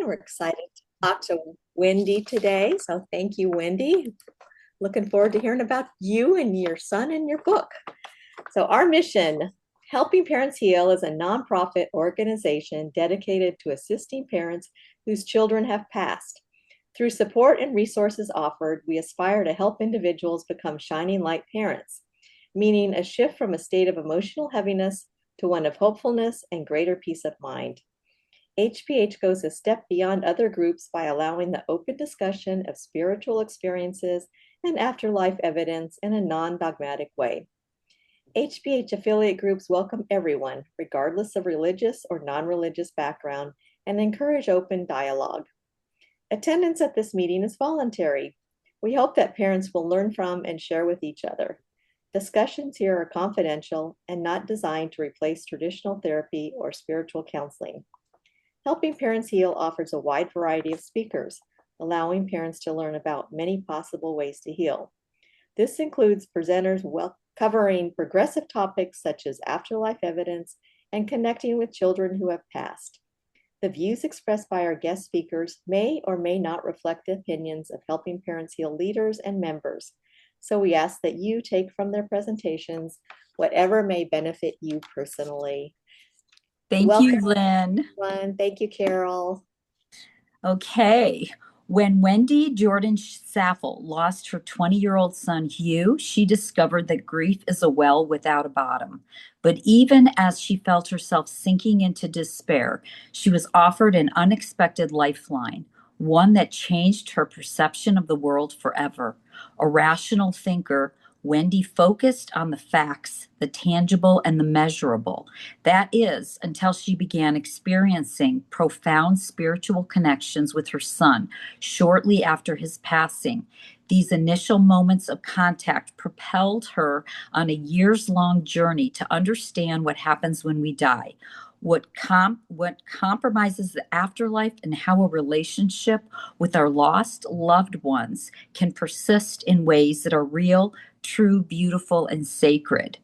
We're excited to talk to Wendy today. So thank you, Wendy. Looking forward to hearing about you and your son and your book. So our mission, Helping Parents Heal, is a nonprofit organization dedicated to assisting parents whose children have passed. Through support and resources offered, we aspire to help individuals become shining light parents, meaning a shift from a state of emotional heaviness to one of hopefulness and greater peace of mind. HPH goes a step beyond other groups by allowing the open discussion of spiritual experiences and afterlife evidence in a non-dogmatic way. HPH affiliate groups welcome everyone, regardless of religious or non-religious background, and encourage open dialogue. Attendance at this meeting is voluntary. We hope that parents will learn from and share with each other. Discussions here are confidential and not designed to replace traditional therapy or spiritual counseling. Helping Parents Heal offers a wide variety of speakers, allowing parents to learn about many possible ways to heal. This includes presenters covering progressive topics such as afterlife evidence and connecting with children who have passed. The views expressed by our guest speakers may or may not reflect the opinions of Helping Parents Heal leaders and members. So we ask that you take from their presentations whatever may benefit you personally. Thank you, Lynn. Everyone. Thank you, Carol. Okay. When Wendy Jordan Saffel lost her 20-year-old son, Hugh, she discovered that grief is a well without a bottom. But even as she felt herself sinking into despair, she was offered an unexpected lifeline, one that changed her perception of the world forever. A rational thinker, Wendy focused on the facts, the tangible and the measurable. That is, until she began experiencing profound spiritual connections with her son shortly after his passing. These initial moments of contact propelled her on a years-long journey to understand what happens when we die, what compromises the afterlife, and how a relationship with our lost loved ones can persist in ways that are real, true, beautiful, and sacred.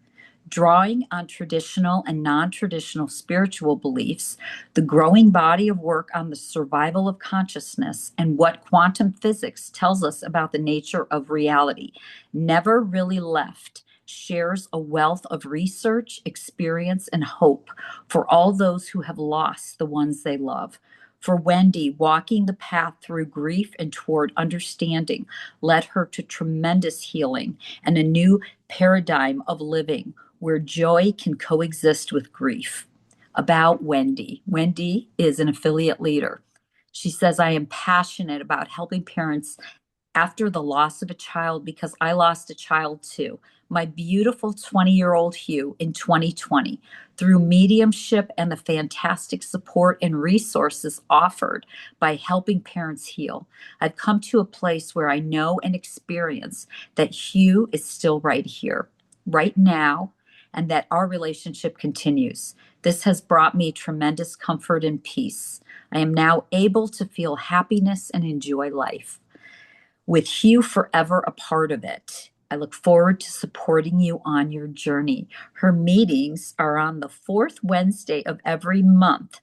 Drawing on traditional and non-traditional spiritual beliefs, the growing body of work on the survival of consciousness and what quantum physics tells us about the nature of reality, Never Really Left, shares a wealth of research, experience, and hope for all those who have lost the ones they love. For Wendy, walking the path through grief and toward understanding led her to tremendous healing and a new paradigm of living where joy can coexist with grief. About Wendy. Wendy is an affiliate leader. She says, I am passionate about helping parents after the loss of a child because I lost a child too. My beautiful 20-year-old Hugh in 2020, through mediumship and the fantastic support and resources offered by Helping Parents Heal. I've come to a place where I know and experience that Hugh is still right here, right now, and that our relationship continues. This has brought me tremendous comfort and peace. I am now able to feel happiness and enjoy life, with Hugh forever a part of it. I look forward to supporting you on your journey. Her meetings are on the fourth Wednesday of every month,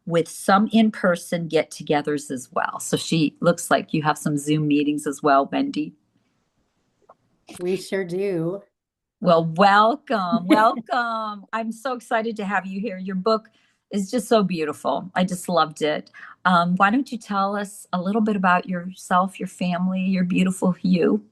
with some in-person get-togethers as well. So she looks like you have some Zoom meetings as well, Wendy. We sure do. Well, welcome, welcome. I'm so excited to have you here. Your book is just so beautiful. I just loved it. Why don't you tell us a little bit about yourself, your family, your beautiful Hugh?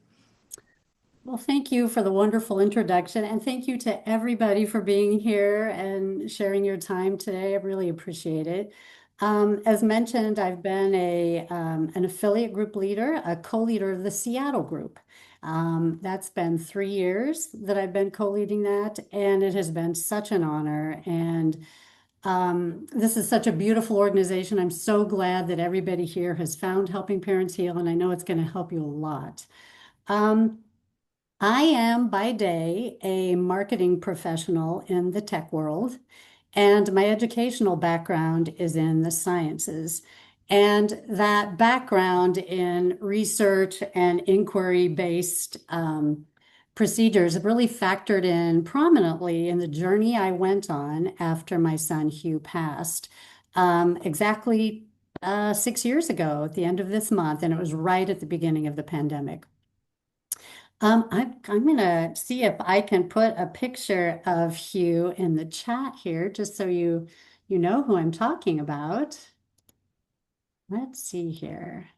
Well, thank you for the wonderful introduction, and thank you to everybody for being here and sharing your time today. I really appreciate it. As mentioned, I've been an affiliate group leader, a co-leader of the Seattle group. That's been 3 years that I've been co-leading that, and it has been such an honor. And this is such a beautiful organization. I'm so glad that everybody here has found Helping Parents Heal, and I know it's going to help you a lot. I am by day a marketing professional in the tech world, and my educational background is in the sciences. And that background in research and inquiry-based procedures have really factored in prominently in the journey I went on after my son Hugh passed. Exactly 6 years ago at the end of this month, and it was right at the beginning of the pandemic. I'm gonna see if I can put a picture of Hugh in the chat here, just so you know who I'm talking about. Let's see here.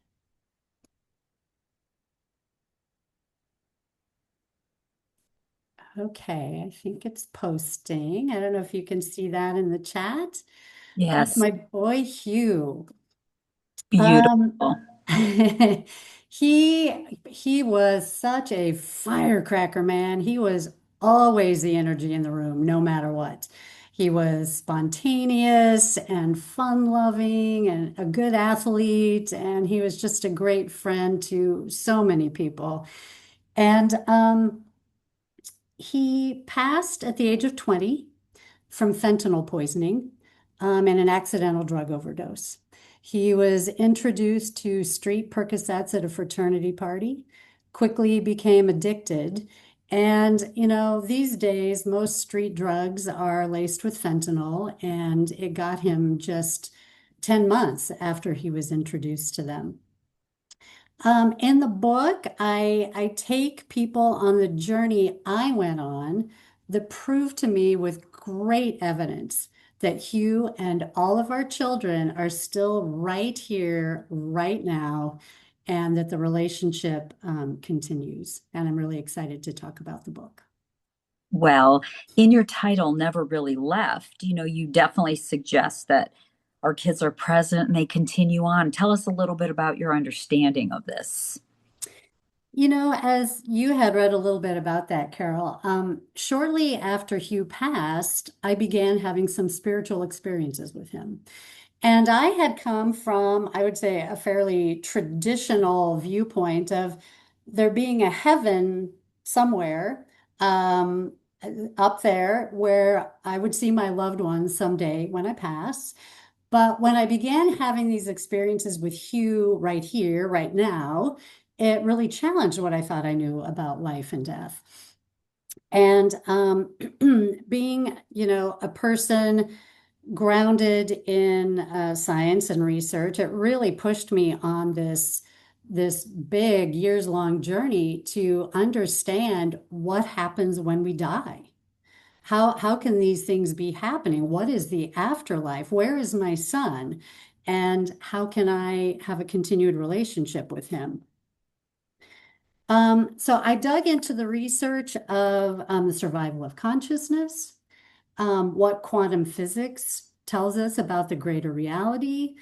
Okay, I think it's posting. I don't know if you can see that in the chat. That's Yes, my boy Hugh. Um, beautiful. he was such a firecracker, man. He was always the energy in the room, no matter what. He was spontaneous and fun-loving and a good athlete, and he was just a great friend to so many people. And he passed at the age of 20 from fentanyl poisoning and an accidental drug overdose. He was introduced to street Percocets at a fraternity party, quickly became addicted. And, these days, most street drugs are laced with fentanyl, and it got him just 10 months after he was introduced to them. In the book, I take people on the journey I went on that proved to me with great evidence that Hugh and all of our children are still right here, right now, and that the relationship continues. And I'm really excited to talk about the book. Well, in your title, Never Really Left, you definitely suggest that our kids are present and they continue on. Tell us a little bit about your understanding of this. As you had read a little bit about that, Carol, shortly after Hugh passed, I began having some spiritual experiences with him. And I had come from, I would say, a fairly traditional viewpoint of there being a heaven somewhere um, up there where I would see my loved ones someday when I pass. But when I began having these experiences with Hugh right here, right now, it really challenged what I thought I knew about life and death. And being, a person grounded in science and research, it really pushed me on this big years-long journey to understand what happens when we die. How can these things be happening? What is the afterlife? Where is my son? And how can I have a continued relationship with him? So I dug into the research of the survival of consciousness, what quantum physics tells us about the greater reality,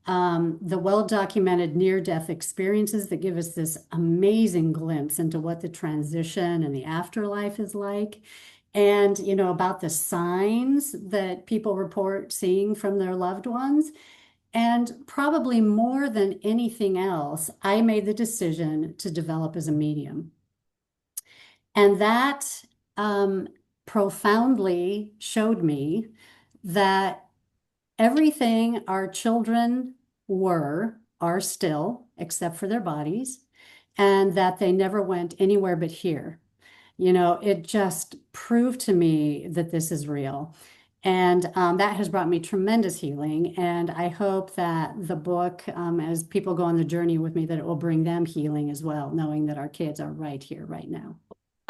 the well-documented near-death experiences that give us this amazing glimpse into what the transition and the afterlife is like, and about the signs that people report seeing from their loved ones. And probably more than anything else, I made the decision to develop as a medium. And that profoundly showed me that everything our children are still, except for their bodies, and that they never went anywhere but here. It just proved to me that this is real. And that has brought me tremendous healing. And I hope that the book, as people go on the journey with me, that it will bring them healing as well, knowing that our kids are right here, right now.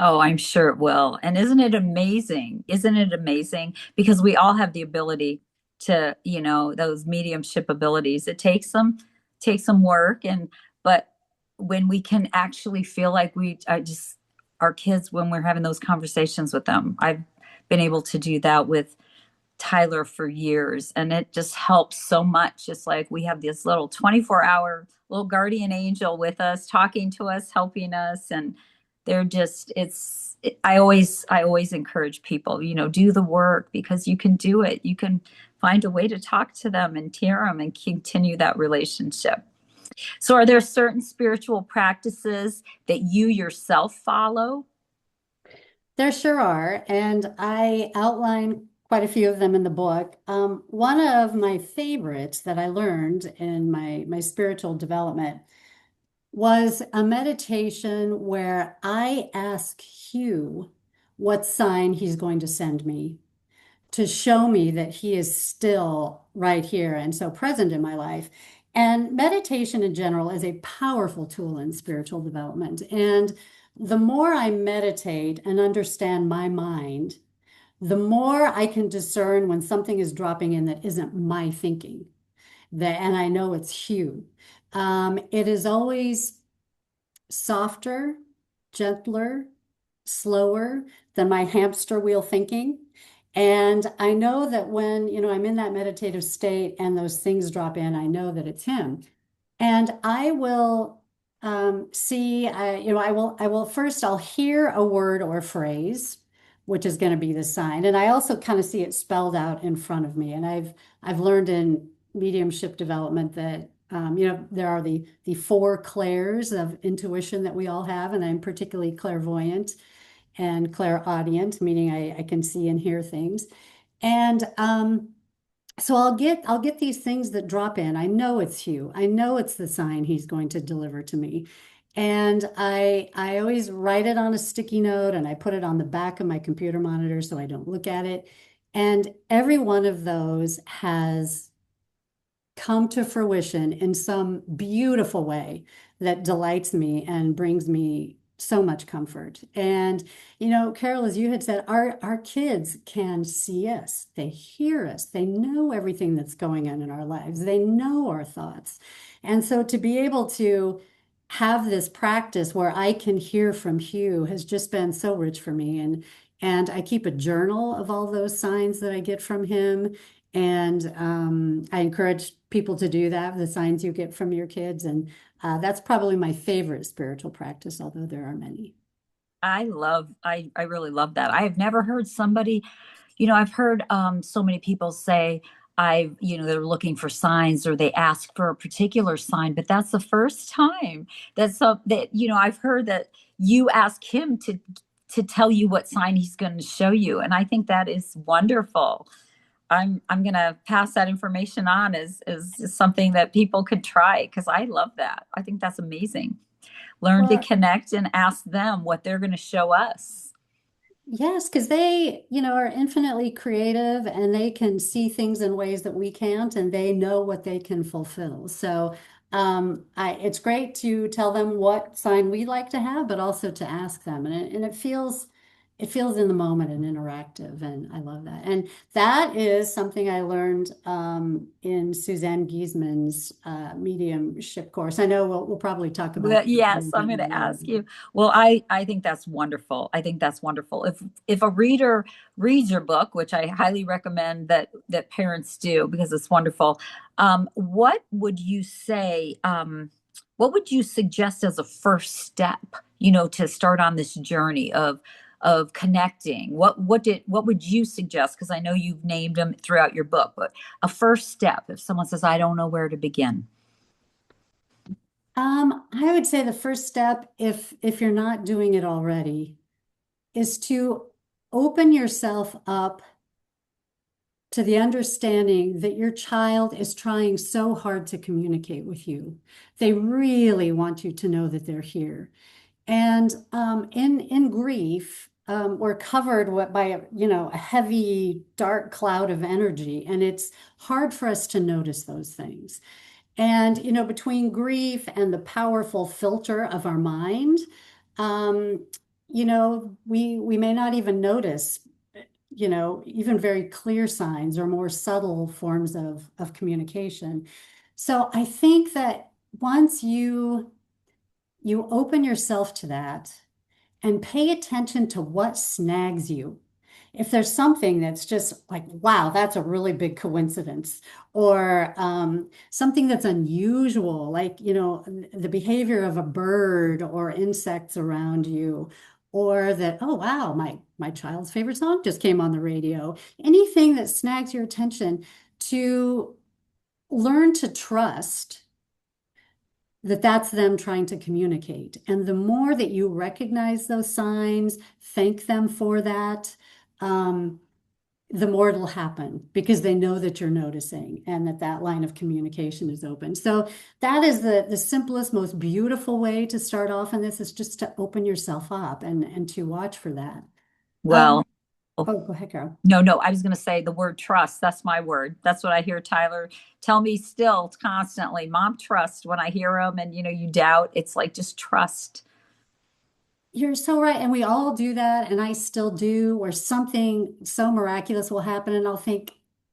Oh, I'm sure it will. And isn't it amazing? Isn't it amazing? Because we all have the ability to, those mediumship abilities. It takes some work but when we can actually feel like our kids, when we're having those conversations with them, I've been able to do that with Tyler for years, and it just helps so much. Just like we have this little 24-hour little guardian angel with us, talking to us, helping us, and they're just I always encourage people, do the work because you can do it. You can find a way to talk to them and hear them and continue that relationship. So are there certain spiritual practices that you yourself follow? There sure are, and I outline quite a few of them in the book. One of my favorites that I learned in my spiritual development was a meditation where I ask Hugh what sign he's going to send me to show me that he is still right here and so present in my life. And meditation in general is a powerful tool in spiritual development. And the more I meditate and understand my mind, the more I can discern when something is dropping in that isn't my thinking. And I know it's Hugh. It is always softer, gentler, slower than my hamster wheel thinking. And I know that when, I'm in that meditative state and those things drop in, I know that it's him. And I will see, I will first, I'll hear a word or phrase, which is going to be the sign. And I also kind of see it spelled out in front of me. And I've learned in mediumship development that, there are the four clairs of intuition that we all have. And I'm particularly clairvoyant and clairaudient, meaning I can see and hear things. And so I'll get these things that drop in. I know it's Hugh. I know it's the sign he's going to deliver to me. And I always write it on a sticky note and I put it on the back of my computer monitor so I don't look at it. And every one of those has come to fruition in some beautiful way that delights me and brings me so much comfort. And, Carol, as you had said, our kids can see us, they hear us, they know everything that's going on in our lives, they know our thoughts. And so to be able to have this practice where I can hear from Hugh has just been so rich for me. And I keep a journal of all those signs that I get from him. And I encourage people to do that, the signs you get from your kids. And that's probably my favorite spiritual practice, although there are many. I really love that. I have never heard somebody, I've heard so many people say they're looking for signs or they ask for a particular sign, but that's the first time I've heard that you ask him to tell you what sign he's going to show you. And I think that is wonderful. I'm gonna pass that information on as something that people could try because I love that. I think that's amazing. Learn to Well, connect and ask them what they're going to show us. yes, because they, are infinitely creative and they can see things in ways that we can't, and they know what they can fulfill. So it's great to tell them what sign we'd like to have, but also to ask them. And it feels in the moment and interactive, and I love that. And that is something I learned in Suzanne Gieseman's mediumship course. I know we'll probably talk about Well, that a yes, little I'm bit going to more. ask you. Well, I think that's wonderful. I think that's wonderful. If a reader reads your book, which I highly recommend that parents do because it's wonderful, what would you say? What would you suggest as a first step? To start on this journey of connecting. What would you suggest? Because I know you've named them throughout your book, but a first step if someone says, "I don't know where to begin." I would say the first step, if you're not doing it already, is to open yourself up to the understanding that your child is trying so hard to communicate with you. They really want you to know that they're here. And in grief, we're covered by a heavy, dark cloud of energy, and it's hard for us to notice those things. And, between grief and the powerful filter of our mind, um, we may not even notice, even very clear signs or more subtle forms of communication. So I think that once you open yourself to that and pay attention to what snags you. If there's something that's just like, wow, that's a really big coincidence, or something that's unusual, like, the behavior of a bird or insects around you, or that, oh, wow, my child's favorite song just came on the radio, anything that snags your attention, to learn to trust that that's them trying to communicate. And the more that you recognize those signs, thank them for that, um, the more it'll happen because they know that you're noticing and that line of communication is open. So that is the simplest, most beautiful way to start off in this, is just to open yourself up and to watch for that. Um, Well, Oh, go ahead, Carol. No, I was going to say the word trust. That's my word. That's what I hear Tyler tell me still constantly. Mom, trust. When I hear him and, you doubt, it's like just trust. You're so right. And we all do that. And I still do, where something so miraculous will happen. And I'll think,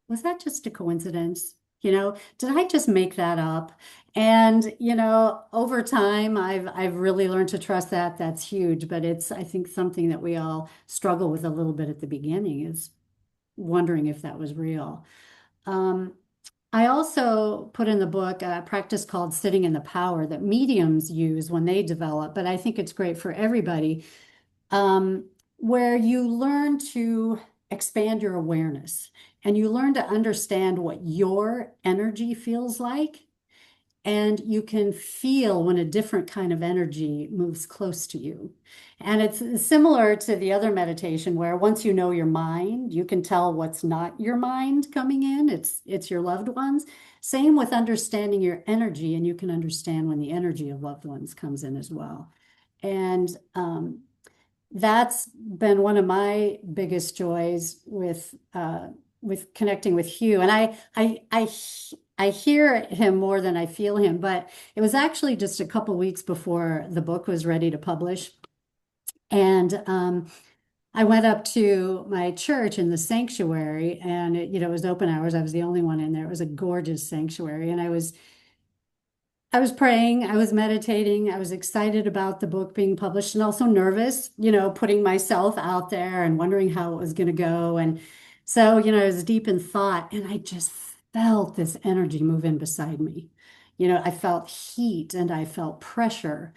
was that just a coincidence? Did I just make that up? And, over time, I've really learned to trust that. That's huge. But it's, I think, something that we all struggle with a little bit at the beginning is wondering if that was real. Um, I also put in the book a practice called sitting in the power that mediums use when they develop, but I think it's great for everybody, um, where you learn to expand your awareness and you learn to understand what your energy feels like. And you can feel when a different kind of energy moves close to you. And it's similar to the other meditation where once you know your mind, you can tell what's not your mind coming in. It's your loved ones. Same with understanding your energy, and you can understand when the energy of loved ones comes in as well. And that's been one of my biggest joys with connecting with Hugh. And I hear him more than I feel him, but it was actually just a couple weeks before the book was ready to publish. And I went up to my church in the sanctuary, and it was open hours. I was the only one in there. It was a gorgeous sanctuary, and I was praying, I was meditating, I was excited about the book being published and also nervous, putting myself out there and wondering how it was going to go. And so, I was deep in thought and I just felt this energy move in beside me. I felt heat and I felt pressure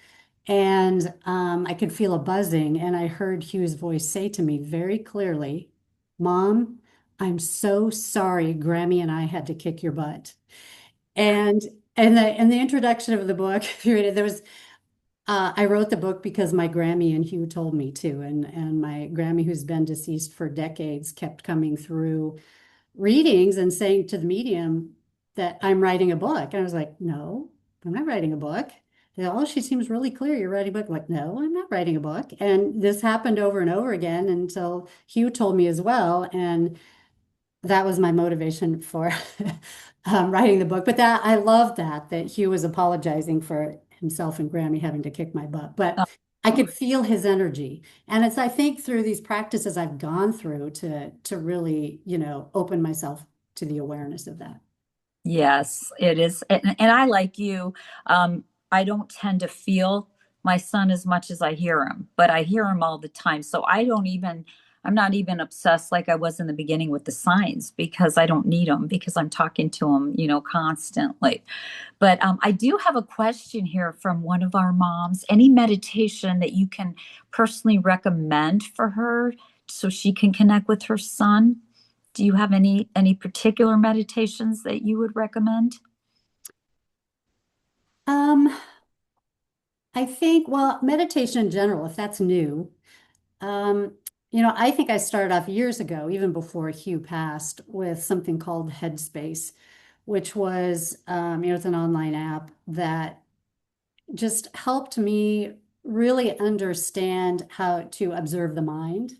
and I could feel a buzzing. And I heard Hugh's voice say to me very clearly, Mom, I'm so sorry Grammy and I had to kick your butt. And the introduction of the book, if you read it, I wrote the book because my Grammy and Hugh told me to, and my Grammy, who's been deceased for decades, kept coming through readings and saying to the medium that I'm writing a book. And I was like, no, I'm not writing a book. They go, oh, she seems really clear. You're writing a book. I'm like, no, I'm not writing a book. And this happened over and over again until Hugh told me as well. And that was my motivation for writing the book. But that I love that Hugh was apologizing for himself and Grammy having to kick my butt. But I could feel his energy. And it's, I think, through these practices I've gone through to really, open myself to the awareness of that. Yes, it is. And I, like you, I don't tend to feel my son as much as I hear him, but I hear him all the time. So I'm not even obsessed like I was in the beginning with the signs because I don't need them because I'm talking to him, constantly. But I do have a question here from one of our moms. Any meditation that you can personally recommend for her so she can connect with her son? Do you have any particular meditations that you would recommend? Um, I think, well, meditation in general, if that's new, um, I think I started off years ago, even before Hugh passed, with something called Headspace, which was, it's an online app that just helped me really understand how to observe the mind.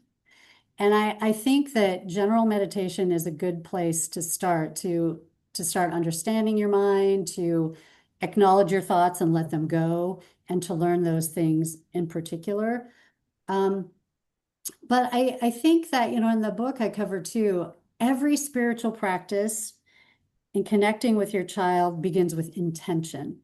And I think that general meditation is a good place to start understanding your mind, to acknowledge your thoughts and let them go, and to learn those things in particular. Um, but I think that, in the book I cover too, every spiritual practice and connecting with your child begins with intention.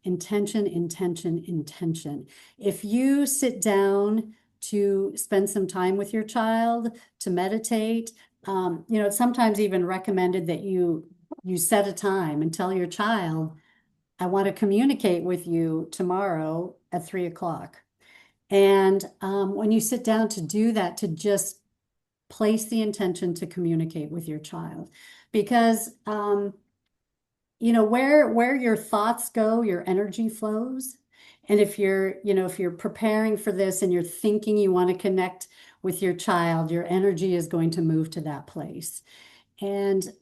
Intention, intention, intention. If you sit down to spend some time with your child, to meditate, it's sometimes even recommended that you set a time and tell your child, I want to communicate with you tomorrow at 3 o'clock. And when you sit down to do that, to just place the intention to communicate with your child, because where your thoughts go, your energy flows. And if you're preparing for this and you're thinking you want to connect with your child, your energy is going to move to that place. And,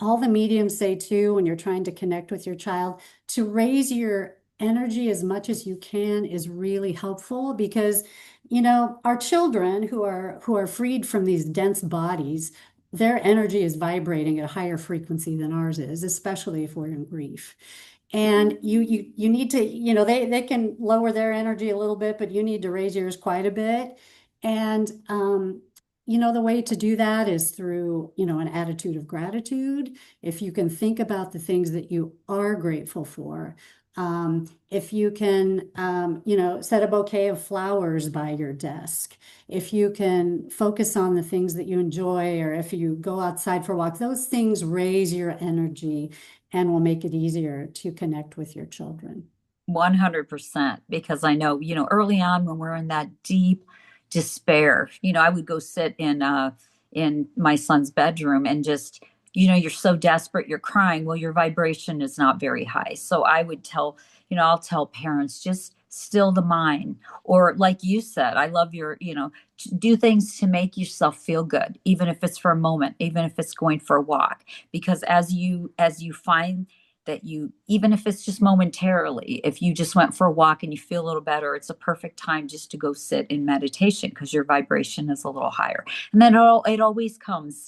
all the mediums say too, when you're trying to connect with your child, to raise your energy as much as you can is really helpful because our children who are freed from these dense bodies, their energy is vibrating at a higher frequency than ours is, especially if we're in grief. And you need to, they can lower their energy a little bit, but you need to raise yours quite a bit. And the way to do that is through, an attitude of gratitude. If you can think about the things that you are grateful for, if you can, set a bouquet of flowers by your desk, if you can focus on the things that you enjoy, or if you go outside for a walk, those things raise your energy and will make it easier to connect with your children. 100%, because I know, early on when we're in that deep despair, I would go sit in my son's bedroom and just, you're so desperate, you're crying. Well, your vibration is not very high. So I would tell, I'll tell parents, just still the mind. Or like you said, I love your, do things to make yourself feel good, even if it's for a moment, even if it's going for a walk. Because as you find that you, even if it's just momentarily, if you just went for a walk and you feel a little better, it's a perfect time just to go sit in meditation because your vibration is a little higher. And then it always comes,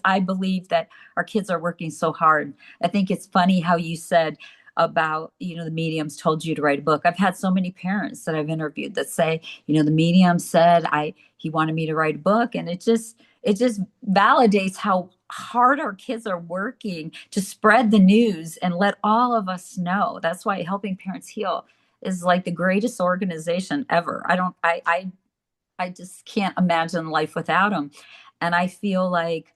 I believe that our kids are working so hard. I think it's funny how you said about, the mediums told you to write a book. I've had so many parents that I've interviewed that say, the medium said he wanted me to write a book. And it just validates how hard our kids are working to spread the news and let all of us know. That's why Helping Parents Heal is like the greatest organization ever. I just can't imagine life without them. And I feel like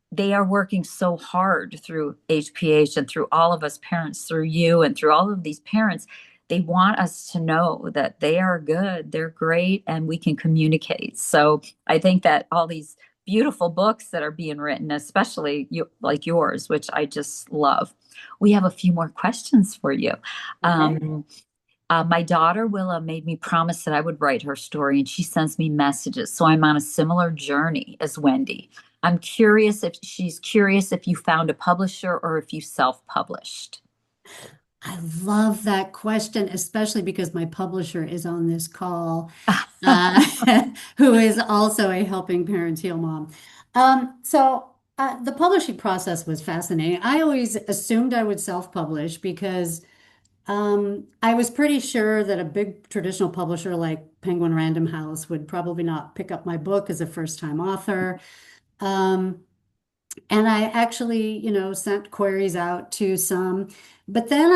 they are working so hard through HPH and through all of us parents, through you and through all of these parents. They want us to know that they are good, they're great, and we can communicate. So I think that all these beautiful books that are being written, especially like yours, which I just love. We have a few more questions for you. Okay. My daughter Willa made me promise that I would write her story, and she sends me messages. So I'm on a similar journey as Wendy. She's curious if you found a publisher or if you self-published. I love that question, especially because my publisher is on this call, uh, who is also a Helping Parents Heal mom. The publishing process was fascinating. I always assumed I would self-publish because I was pretty sure that a big traditional publisher like Penguin Random House would probably not pick up my book as a first-time author. Um, and I actually, sent queries out to some, but then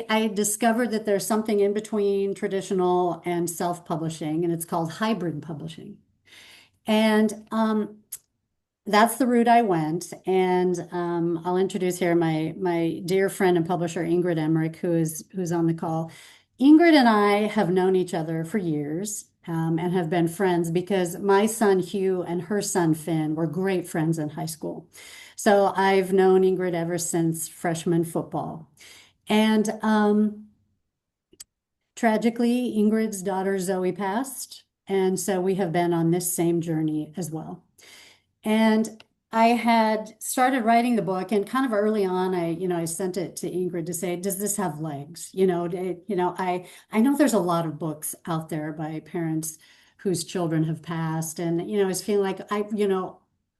I discovered that there's something in between traditional and self-publishing, and it's called hybrid publishing. And that's the route I went. And I'll introduce here my dear friend and publisher Ingrid Emmerich, who's on the call. Ingrid and I have known each other for years, and have been friends because my son Hugh and her son Finn were great friends in high school. So I've known Ingrid ever since freshman football. And tragically, Ingrid's daughter Zoe passed. And so we have been on this same journey as well. And I had started writing the book, and kind of early on, I sent it to Ingrid to say, "Does this have legs?" I know there's a lot of books out there by parents whose children have passed, and I was feeling like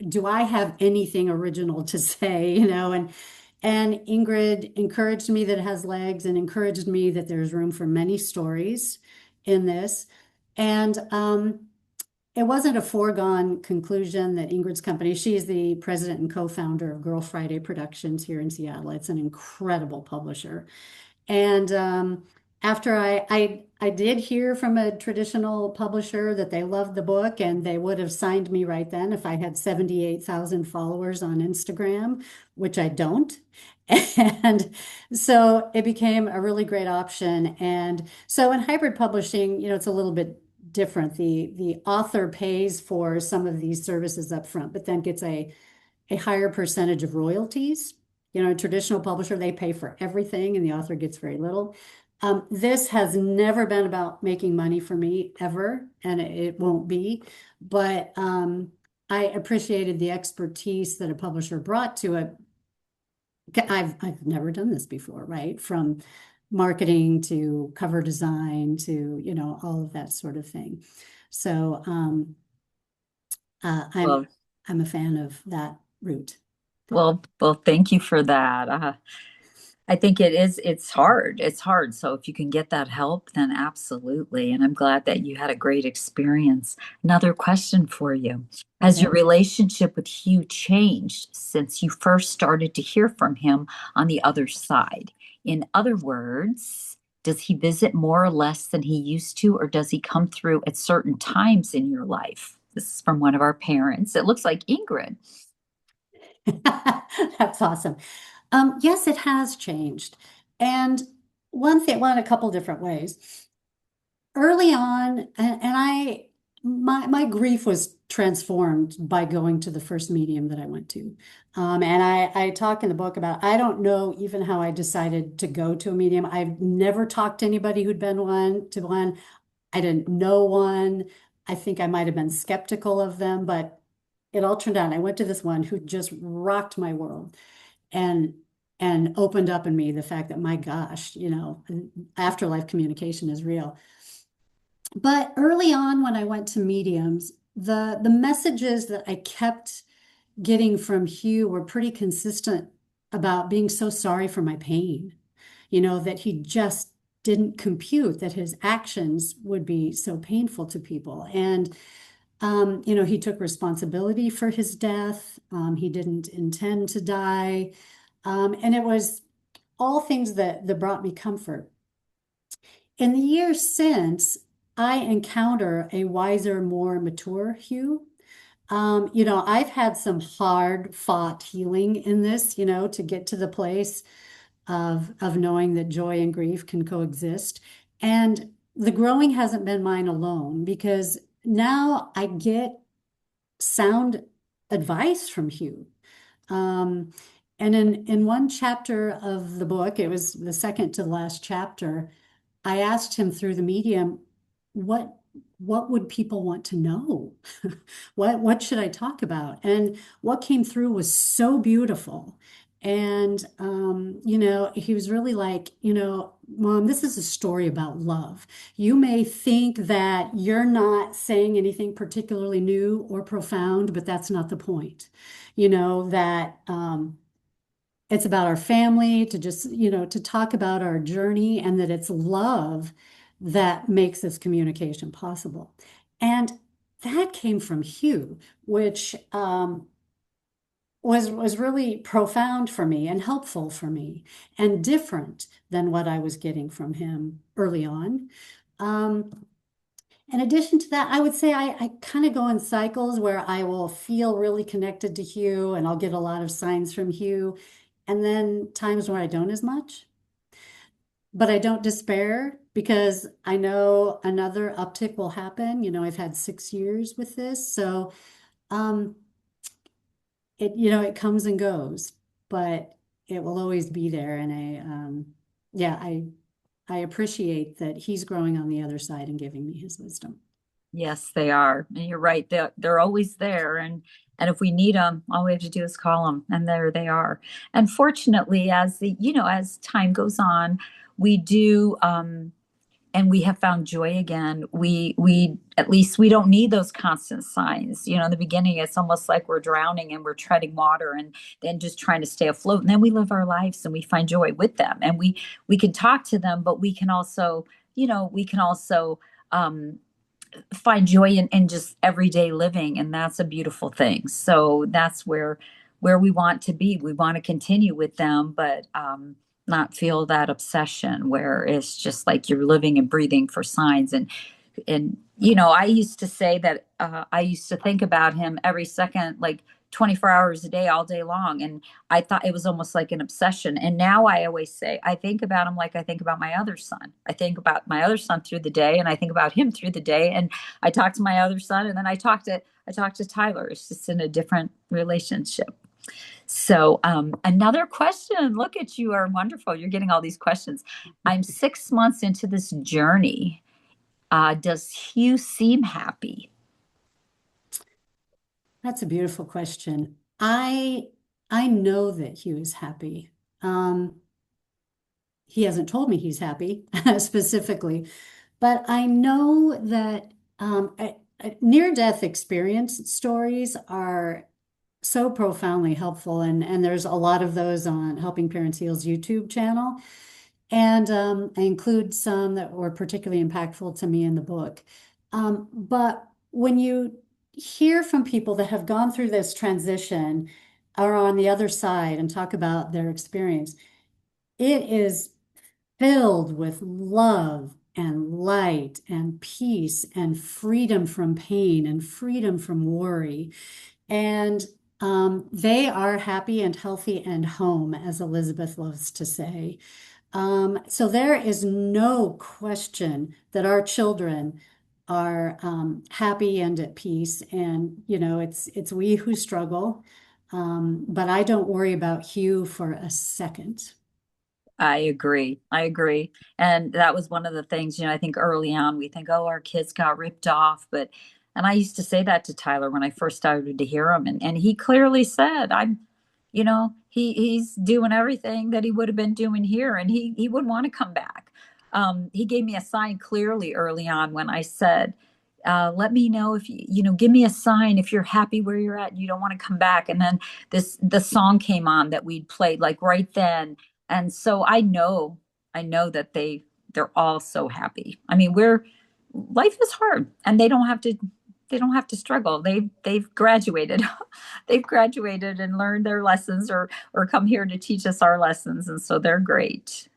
do I have anything original to say? And Ingrid encouraged me that it has legs, and encouraged me that there's room for many stories in this, and it wasn't a foregone conclusion that Ingrid's company, she's the president and co-founder of Girl Friday Productions here in Seattle. It's an incredible publisher. And after I did hear from a traditional publisher that they loved the book and they would have signed me right then if I had 78,000 followers on Instagram, which I don't. And so it became a really great option. And so in hybrid publishing, it's a little bit different. The author pays for some of these services up front, but then gets a higher percentage of royalties. A traditional publisher, they pay for everything and the author gets very little. This has never been about making money for me ever, and it won't be. But I appreciated the expertise that a publisher brought to it. I've never done this before, right? From marketing to cover design to all of that sort of thing. So uh, I'm Well, I'm a fan of that route. well, thank you for that. I think it's hard. It's hard. So if you can get that help, then absolutely. And I'm glad that you had a great experience. Another question for you. Has Okay. your relationship with Hugh changed since you first started to hear from him on the other side? In other words, does he visit more or less than he used to, or does he come through at certain times in your life? This is from one of our parents. It looks like Ingrid. That's awesome. Yes, it has changed. And a couple different ways. Early on, my grief was transformed by going to the first medium that I went to. And I talk in the book about, I don't know even how I decided to go to a medium. I've never talked to anybody who'd been one. I didn't know one. I think I might have been skeptical of them, but it all turned out. I went to this one who just rocked my world and and opened up in me the fact that, my gosh, afterlife communication is real. But early on, when I went to mediums, the messages that I kept getting from Hugh were pretty consistent about being so sorry for my pain, that he just didn't compute that his actions would be so painful to people. And he took responsibility for his death. He didn't intend to die. And it was all things that brought me comfort. In the years since, I encounter a wiser, more mature Hugh. I've had some hard fought healing in this, to get to the place of knowing that joy and grief can coexist. And the growing hasn't been mine alone, because now I get sound advice from Hugh. Um, and in one chapter of the book, it was the second to the last chapter, I asked him through the medium, what what would people want to know? What should I talk about? And what came through was so beautiful. And he was really like, Mom, this is a story about love. You may think that you're not saying anything particularly new or profound, but that's not the point. That it's about our family, to just, to talk about our journey, and that it's love that makes this communication possible. And that came from Hugh, which was really profound for me and helpful for me, and different than what I was getting from him early on. Um, in addition to that, I would say I kind of go in cycles where I will feel really connected to Hugh and I'll get a lot of signs from Hugh, and then times where I don't as much. But I don't despair, because I know another uptick will happen. I've had 6 years with this, so um, it comes and goes, but it will always be there. And yeah, I appreciate that he's growing on the other side and giving me his wisdom. Yes, they are. And you're right. They're always there. And if we need them, all we have to do is call them, and there they are. And fortunately, as time goes on, we do, and we have found joy again. We at least we don't need those constant signs. In the beginning, it's almost like we're drowning and we're treading water and then just trying to stay afloat. And then we live our lives and we find joy with them. And we can talk to them, but we can also find joy in just everyday living, and that's a beautiful thing. So that's where we want to be. We want to continue with them, but not feel that obsession where it's just like you're living and breathing for signs. And I used to say that I used to think about him every second, like 24 hours a day, all day long. And I thought it was almost like an obsession. And now I always say, I think about him like I think about my other son. I think about my other son through the day, and I think about him through the day. And I talk to my other son, and then I talk to Tyler. It's just in a different relationship. So, another question. Look at you, are wonderful. You're getting all these questions. I'm 6 months into this journey. Does Hugh seem happy? That's a beautiful question. I know that Hugh is happy. Um, he hasn't told me he's happy specifically, but I know that near-death experience stories are so profoundly helpful, and there's a lot of those on Helping Parents Heal's YouTube channel. And I include some that were particularly impactful to me in the book. But when you hear from people that have gone through this transition or on the other side and talk about their experience, it is filled with love and light and peace and freedom from pain and freedom from worry. And they are happy and healthy and home, as Elizabeth loves to say. So there is no question that our children are happy and at peace. And, it's we who struggle. But I don't worry about Hugh for a second. I agree. I agree. And that was one of the things, I think early on we think, oh, our kids got ripped off. And I used to say that to Tyler when I first started to hear him. And he clearly said, he's doing everything that he would have been doing here and he would want to come back. He gave me a sign clearly early on when I said, let me know if give me a sign if you're happy where you're at and you don't want to come back. And then the song came on that we'd played like right then. And so I know that they're all so happy. I mean, life is hard and they don't have to struggle. They've graduated. They've graduated and learned their lessons or come here to teach us our lessons. And so they're great.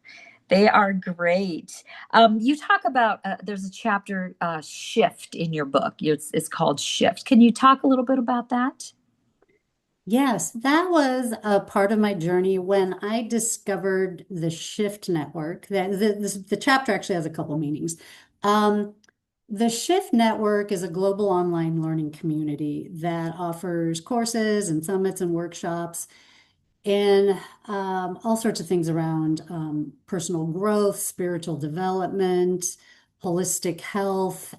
They are great. You talk about there's a chapter shift in your book. It's called Shift. Can you talk a little bit about that? Yes, that was a part of my journey when I discovered the Shift Network. That the chapter actually has a couple meanings. Um, the Shift Network is a global online learning community that offers courses and summits and workshops in all sorts of things around personal growth, spiritual development, holistic health,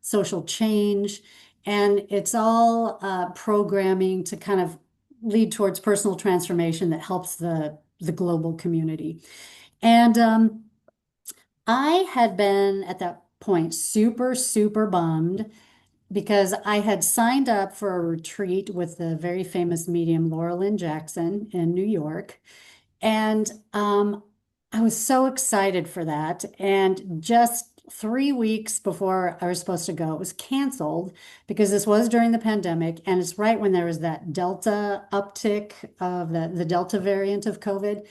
social change. And it's all programming to kind of lead towards personal transformation that helps the global community. And I had been at that point super, super bummed because I had signed up for a retreat with the very famous medium Laura Lynn Jackson in New York. And I was so excited for that. And just 3 weeks before I was supposed to go, it was canceled because this was during the pandemic. And it's right when there was that Delta uptick of the Delta variant of COVID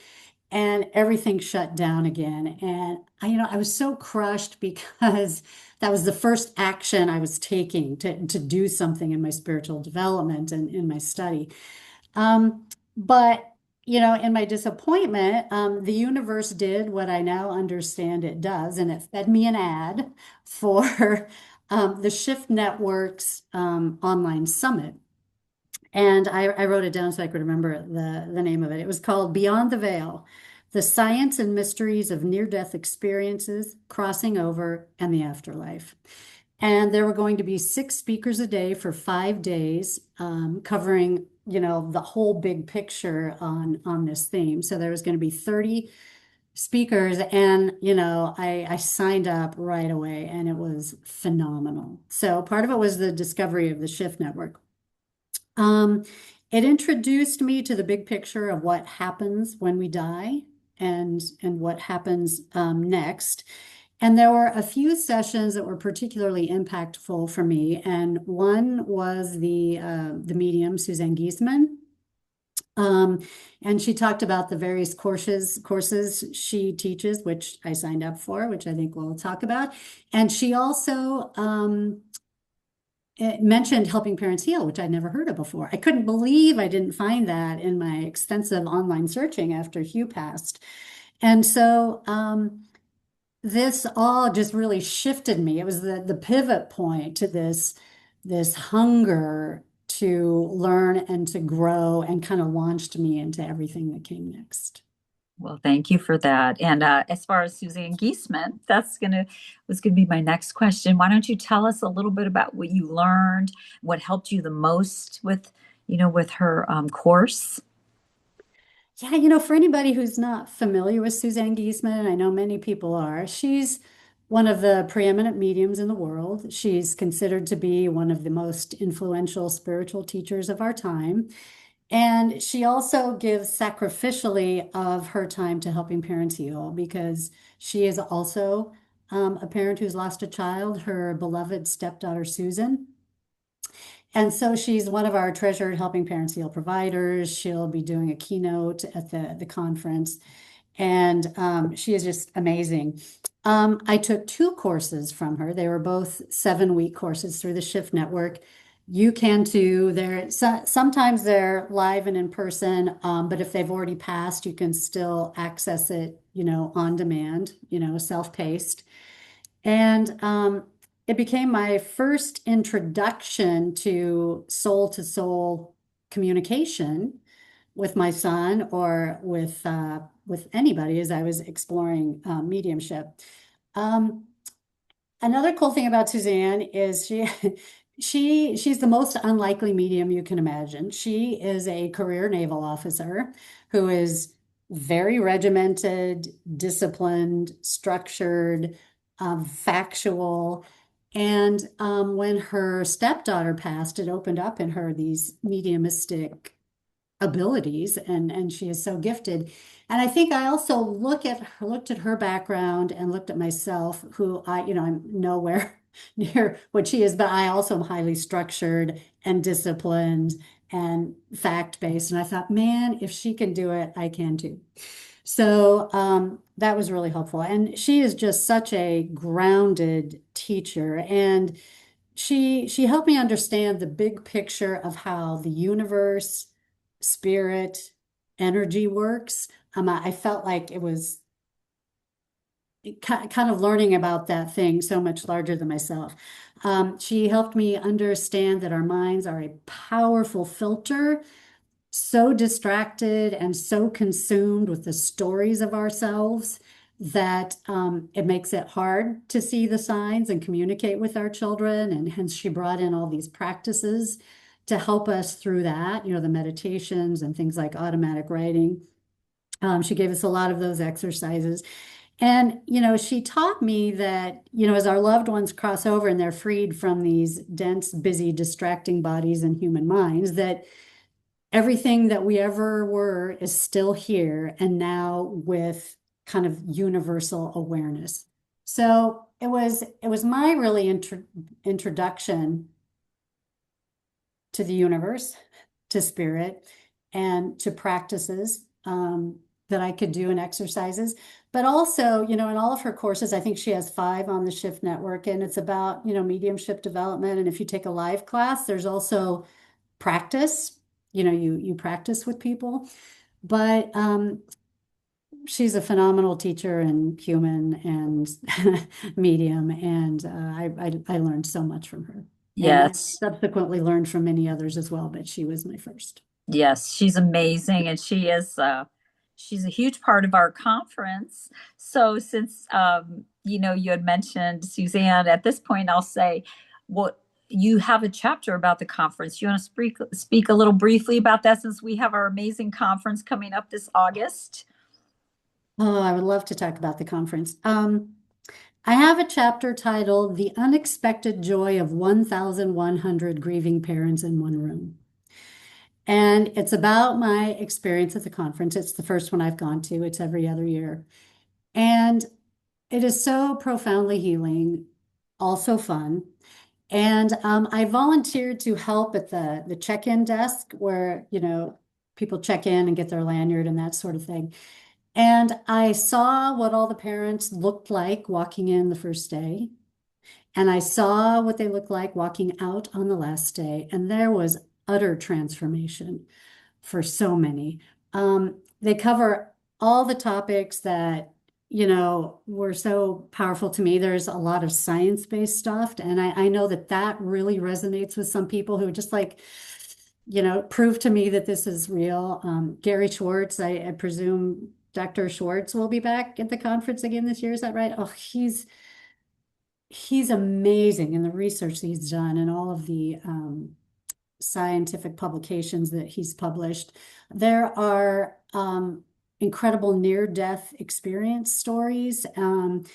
and everything shut down again. And I was so crushed because that was the first action I was taking to do something in my spiritual development and in my study. But in my disappointment, the universe did what I now understand it does, and it fed me an ad for the Shift Network's online summit. And I wrote it down so I could remember the name of it. It was called Beyond the Veil, The Science and Mysteries of Near-Death Experiences, Crossing Over, and the Afterlife. And there were going to be 6 speakers a day for 5 days, covering, the whole big picture on this theme. So there was going to be 30 speakers, and I signed up right away, and it was phenomenal. So part of it was the discovery of the Shift Network. Um, it introduced me to the big picture of what happens when we die and what happens next. And there were a few sessions that were particularly impactful for me. And one was the medium, Suzanne Gieseman. Um, and she talked about the various courses she teaches, which I signed up for, which I think we'll talk about. And she also it mentioned Helping Parents Heal, which I'd never heard of before. I couldn't believe I didn't find that in my extensive online searching after Hugh passed. And so this all just really shifted me. It was the pivot point to this hunger to learn and to grow and kind of launched me into everything that came next. Well, thank you for that. And as far as Suzanne Gieseman, was gonna be my next question. Why don't you tell us a little bit about what you learned, what helped you the most with her course? Yeah, for anybody who's not familiar with Suzanne Gieseman, and I know many people are, she's one of the preeminent mediums in the world. She's considered to be one of the most influential spiritual teachers of our time. And she also gives sacrificially of her time to helping parents heal because she is also a parent who's lost a child, her beloved stepdaughter, Susan. And so she's one of our treasured Helping Parents Heal providers. She'll be doing a keynote at the conference, and she is just amazing. I took two courses from her. They were both 7-week courses through the Shift Network. You can too. Sometimes they're live and in person, but if they've already passed, you can still access it, on demand, self-paced. And it became my first introduction to soul communication with my son or with anybody as I was exploring mediumship. Um, Another cool thing about Suzanne is she's the most unlikely medium you can imagine. She is a career naval officer who is very regimented, disciplined, structured, factual. And when her stepdaughter passed, it opened up in her these mediumistic abilities, and she is so gifted. And I think I also looked at her background and looked at myself, who I'm nowhere near what she is, but I also am highly structured and disciplined and fact-based. And I thought, man, if she can do it, I can too. So that was really helpful. And she is just such a grounded teacher. And she helped me understand the big picture of how the universe, spirit, energy works. I felt like it was kind of learning about that thing so much larger than myself. She helped me understand that our minds are a powerful filter, so distracted and so consumed with the stories of ourselves that it makes it hard to see the signs and communicate with our children. And hence, she brought in all these practices to help us through that, the meditations and things like automatic writing. She gave us a lot of those exercises. And, she taught me that, as our loved ones cross over and they're freed from these dense, busy, distracting bodies and human minds, that everything that we ever were is still here and now with kind of universal awareness. So it was my really introduction to the universe, to spirit, and to practices that I could do in exercises. But also, in all of her courses, I think she has 5 on the Shift Network, and it's about, mediumship development. And if you take a live class, there's also practice. You practice with people. But she's a phenomenal teacher and human and medium, and I learned so much from her. And I Yes. subsequently learned from many others as well, but she was my first. Yes, she's amazing, and she's a huge part of our conference. So since you had mentioned Suzanne, at this point I'll say what you have a chapter about the conference. You want to speak a little briefly about that since we have our amazing conference coming up this August? Oh, I would love to talk about the conference. I have a chapter titled The Unexpected Joy of 1,100 Grieving Parents in One Room. And it's about my experience at the conference. It's the first one I've gone to. It's every other year. And it is so profoundly healing, also fun. And I volunteered to help at the check-in desk where, people check in and get their lanyard and that sort of thing. And I saw what all the parents looked like walking in the first day. And I saw what they looked like walking out on the last day. And there was utter transformation for so many. They cover all the topics that, were so powerful to me. There's a lot of science-based stuff. And I know that really resonates with some people who just like, prove to me that this is real. Gary Schwartz, I presume Dr. Schwartz will be back at the conference again this year. Is that right? Oh, he's amazing in the research that he's done and all of the scientific publications that he's published. There are incredible near-death experience stories, and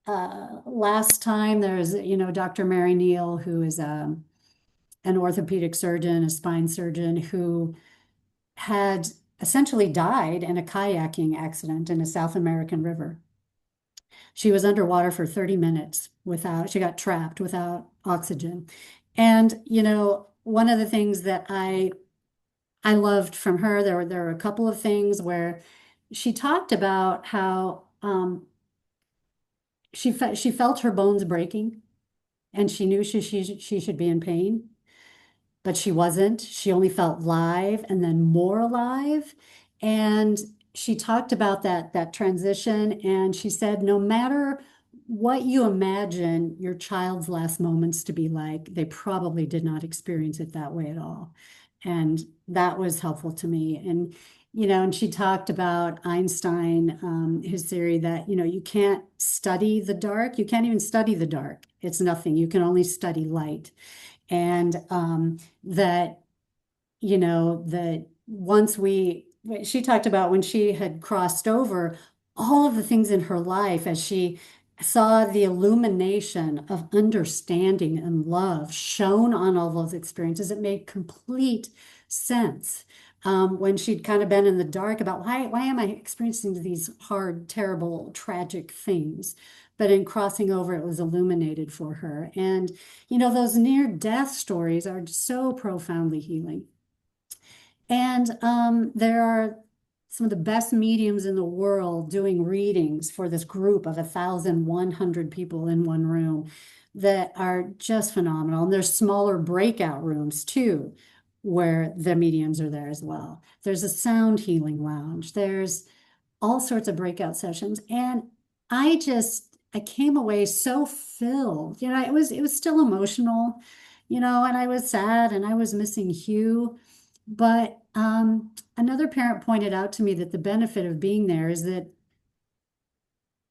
last time there's, Dr. Mary Neal, who is an orthopedic surgeon, a spine surgeon, who had essentially died in a kayaking accident in a South American river. She was underwater for 30 minutes she got trapped without oxygen. And, one of the things that I loved from her, there were a couple of things where she talked about how she felt her bones breaking, and she knew she should be in pain, but she wasn't. She only felt live and then more alive. And she talked about that transition, and she said, no matter what you imagine your child's last moments to be like, they probably did not experience it that way at all. And that was helpful to me. And she talked about Einstein, his theory that, you can't study the dark. You can't even study the dark. It's nothing. You can only study light. And that, that she talked about when she had crossed over, all of the things in her life as she saw the illumination of understanding and love shown on all those experiences. It made complete sense. When she'd kind of been in the dark about why am I experiencing these hard, terrible, tragic things? But in crossing over, it was illuminated for her. And, those near-death stories are so profoundly healing. And there are some of the best mediums in the world doing readings for this group of 1,100 people in one room that are just phenomenal. And there's smaller breakout rooms too, where the mediums are there as well. There's a sound healing lounge. There's all sorts of breakout sessions. And I came away so filled. It was still emotional, and I was sad and I was missing Hugh. But another parent pointed out to me that the benefit of being there is that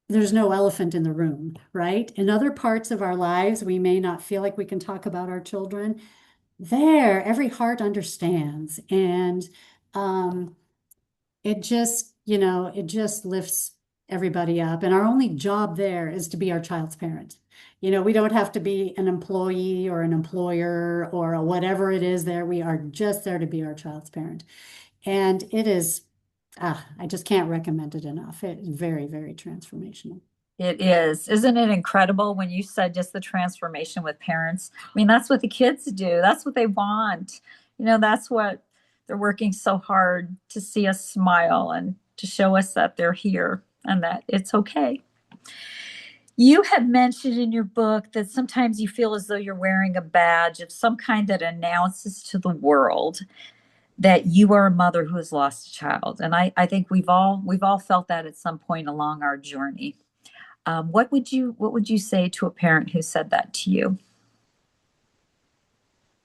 there's no elephant in the room, right? In other parts of our lives, we may not feel like we can talk about our children. There, every heart understands. And it just lifts everybody up. And our only job there is to be our child's parent. We don't have to be an employee or an employer or whatever it is there. We are just there to be our child's parent. And it is, I just can't recommend it enough. It's very, very transformational. It is. Isn't it incredible when you said just the transformation with parents? I mean, that's what the kids do. That's what they want. That's what they're working so hard to see us smile and to show us that they're here and that it's okay. You had mentioned in your book that sometimes you feel as though you're wearing a badge of some kind that announces to the world that you are a mother who has lost a child. And I think we've all felt that at some point along our journey. What would you say to a parent who said that to you?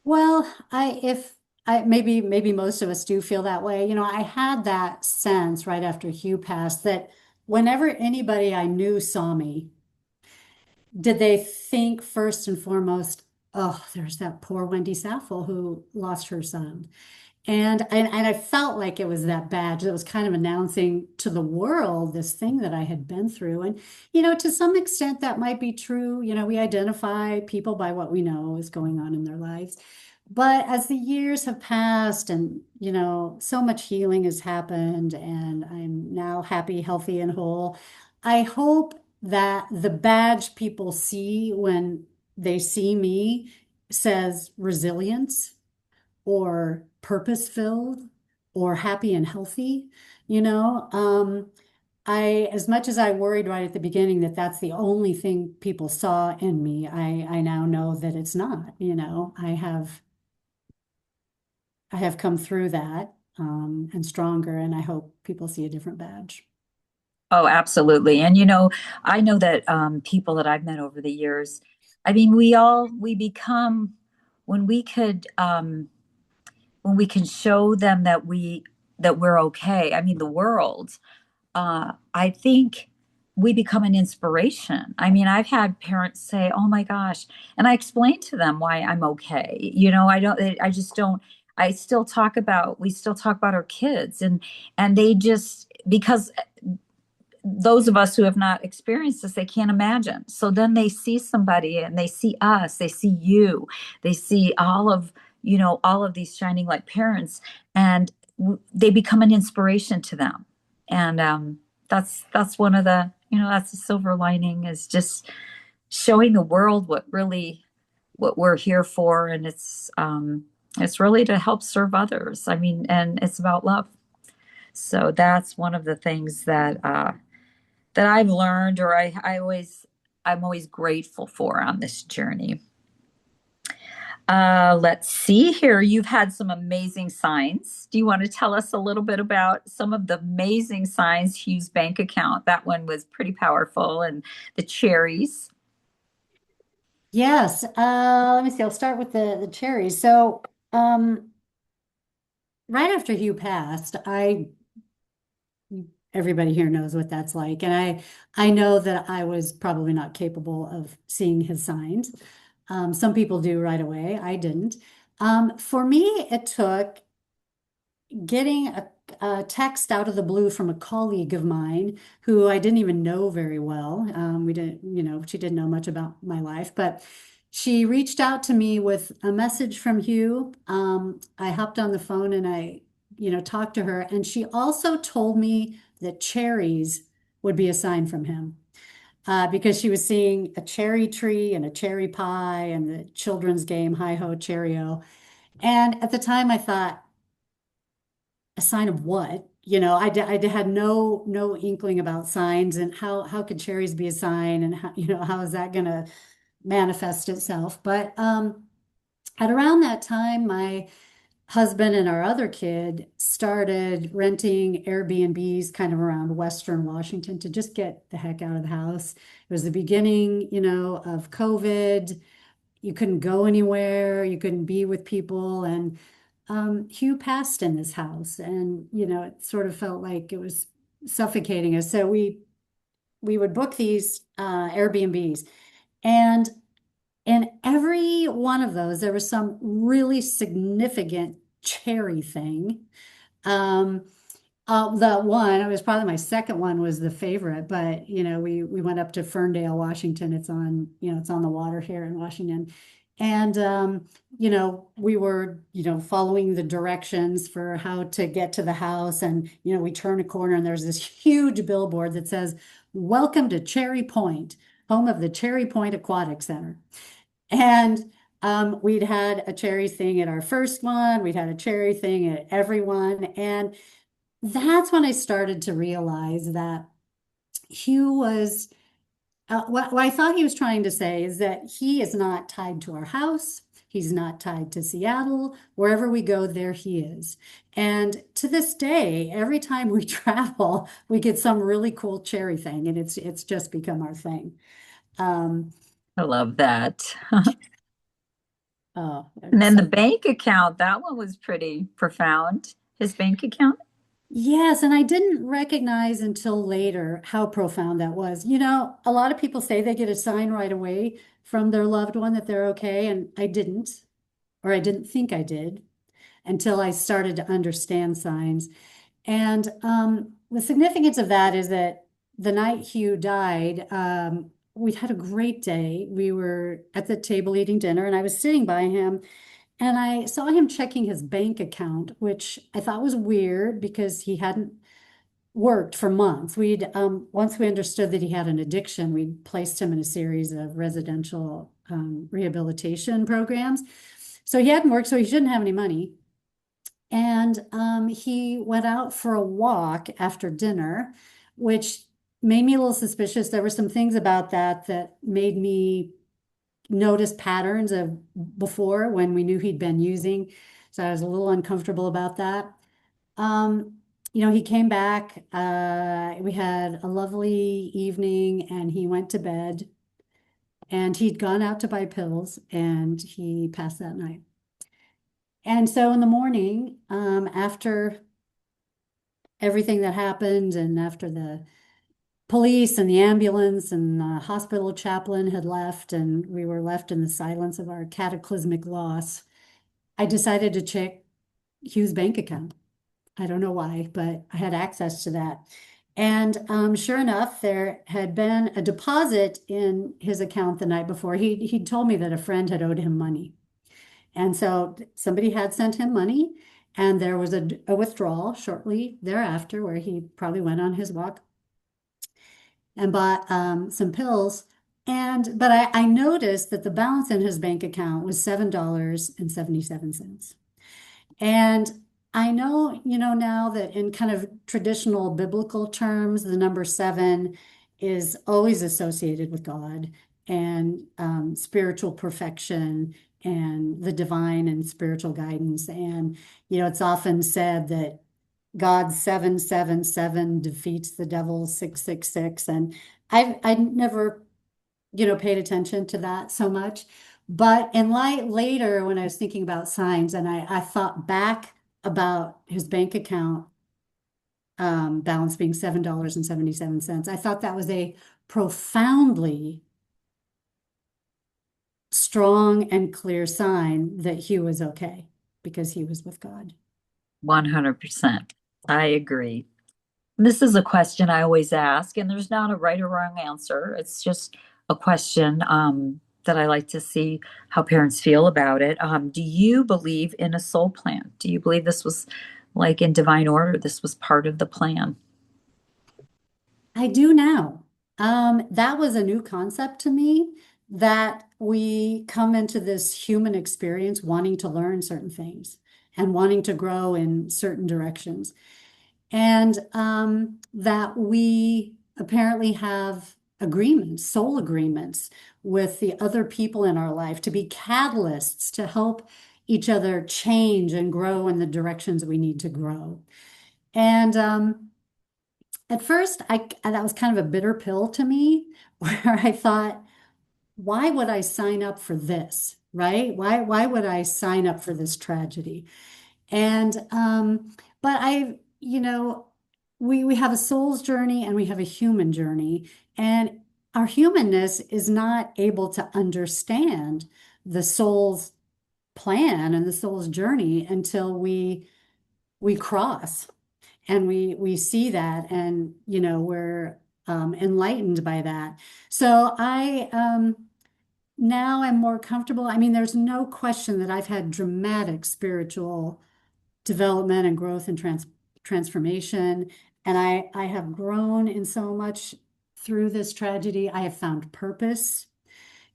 Well, if I maybe most of us do feel that way. I had that sense right after Hugh passed that whenever anybody I knew saw me, did they think first and foremost, oh, there's that poor Wendy Saffel who lost her son? And I felt like it was that badge that was kind of announcing to the world this thing that I had been through. And, to some extent that might be true. We identify people by what we know is going on in their lives. But as the years have passed and, so much healing has happened and I'm now happy, healthy, and whole, I hope that the badge people see when they see me says resilience or purpose filled or happy and healthy. You know, as much as I worried right at the beginning that that's the only thing people saw in me, I now know that it's not. I have come through that and stronger, and I hope people see a different badge. Oh, absolutely. And I know that people that I've met over the years, I mean, we become when we could when we can show them that we're okay. I mean, the world. I think we become an inspiration. I mean, I've had parents say, "Oh my gosh," and I explain to them why I'm okay. I don't. I just don't. We still talk about our kids, and they just because those of us who have not experienced this, they can't imagine. So then they see somebody and they see us, they see you, they see all of these shining like parents, and they become an inspiration to them. And that's one of the, that's the silver lining, is just showing the world what we're here for. And it's really to help serve others. I mean, and it's about love. So that's one of the things that I've learned, or I'm always grateful for on this journey. Let's see here. You've had some amazing signs. Do you want to tell us a little bit about some of the amazing signs? Hugh's bank account, that one was pretty powerful, and the cherries. Yes. Let me see. I'll start with the cherries. So, right after Hugh passed, everybody here knows what that's like. And I know that I was probably not capable of seeing his signs. Some people do right away. I didn't. For me, it took getting a text out of the blue from a colleague of mine who I didn't even know very well. We didn't, she didn't know much about my life, but she reached out to me with a message from Hugh. I hopped on the phone and I, talked to her, and she also told me that cherries would be a sign from him. Because she was seeing a cherry tree and a cherry pie and the children's game, Hi Ho Cherry-O. And at the time I thought, a sign of what? I had no inkling about signs, and how could cherries be a sign, and how is that going to manifest itself? But at around that time, my husband and our other kid started renting Airbnbs kind of around Western Washington to just get the heck out of the house. It was the beginning, of COVID. You couldn't go anywhere, you couldn't be with people, and Hugh passed in this house, and it sort of felt like it was suffocating us. So we would book these Airbnbs, and in every one of those, there was some really significant cherry thing. Um, the one, it was probably my second one, was the favorite, but we went up to Ferndale, Washington. It's on the water here in Washington. And we were, following the directions for how to get to the house. And, we turn a corner and there's this huge billboard that says, "Welcome to Cherry Point, home of the Cherry Point Aquatic Center." And we'd had a cherry thing at our first one, we'd had a cherry thing at every one. And that's when I started to realize that Hugh was, what I thought he was trying to say is that he is not tied to our house. He's not tied to Seattle. Wherever we go, there he is. And to this day, every time we travel, we get some really cool cherry thing, and it's just become our thing. I love that. Oh, And then the so bank account, that one was pretty profound. His bank account. yes, and I didn't recognize until later how profound that was. A lot of people say they get a sign right away from their loved one that they're okay, and I didn't, or I didn't think I did until I started to understand signs. And the significance of that is that the night Hugh died, we'd had a great day. We were at the table eating dinner, and I was sitting by him, and I saw him checking his bank account, which I thought was weird because he hadn't worked for months. Once we understood that he had an addiction, we placed him in a series of residential rehabilitation programs. So he hadn't worked, so he shouldn't have any money. And he went out for a walk after dinner, which made me a little suspicious. There were some things about that made me notice patterns of before when we knew he'd been using. So I was a little uncomfortable about that. He came back. We had a lovely evening, and he went to bed. And he'd gone out to buy pills, and he passed that night. And so in the morning, after everything that happened, and after the police and the ambulance and the hospital chaplain had left, and we were left in the silence of our cataclysmic loss, I decided to check Hugh's bank account. I don't know why, but I had access to that. And sure enough, there had been a deposit in his account the night before. He'd told me that a friend had owed him money. And so somebody had sent him money, and there was a withdrawal shortly thereafter where he probably went on his walk and bought some pills. But I noticed that the balance in his bank account was $7.77. And I know, now that in kind of traditional biblical terms, the number seven is always associated with God and spiritual perfection and the divine and spiritual guidance. And, it's often said that God 777 defeats the devil 666. And I never, paid attention to that so much. But in light later, when I was thinking about signs and I thought back about his bank account balance being $7.77, I thought that was a profoundly strong and clear sign that Hugh was okay because he was with God. 100%. I agree. This is a question I always ask, and there's not a right or wrong answer. It's just a question that I like to see how parents feel about it. Do you believe in a soul plan? Do you believe this was like in divine order? This was part of the plan? I do now. That was a new concept to me that we come into this human experience wanting to learn certain things and wanting to grow in certain directions. And that we apparently have agreements, soul agreements with the other people in our life to be catalysts to help each other change and grow in the directions we need to grow. And at first, that was kind of a bitter pill to me, where I thought, why would I sign up for this? Right? Why would I sign up for this tragedy? And but we have a soul's journey and we have a human journey, and our humanness is not able to understand the soul's plan and the soul's journey until we cross and we see that, and we're enlightened by that. So I now I'm more comfortable. I mean, there's no question that I've had dramatic spiritual development and growth and transformation. And I have grown in so much through this tragedy. I have found purpose